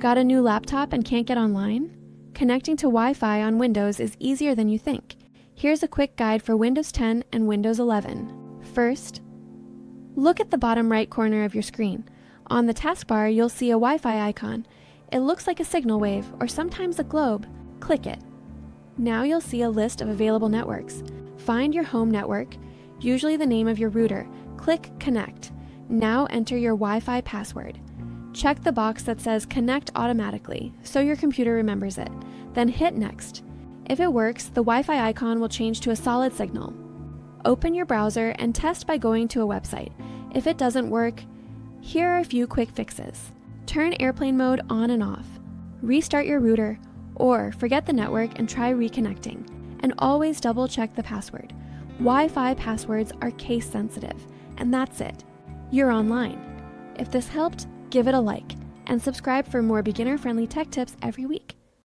Got a new laptop and can't get online? Connecting to Wi-Fi on Windows is easier than you think. Here's a quick guide for Windows 10 and Windows 11. First, look at the bottom right corner of your screen. On the taskbar, you'll see a Wi-Fi icon. It looks like a signal wave, or sometimes a globe. Click it. Now you'll see a list of available networks. Find your home network, usually the name of your router. Click Connect. Now enter your Wi-Fi password. Check the box that says Connect automatically, so your computer remembers it. Then hit Next. If it works, the Wi-Fi icon will change to a solid signal. Open your browser and test by going to a website. If it doesn't work, here are a few quick fixes. Turn airplane mode on and off. Restart your router, or forget the network and try reconnecting. And always double check the password. Wi-Fi passwords are case sensitive, and that's it. You're online. If this helped, give it a like, and subscribe for more beginner-friendly tech tips every week.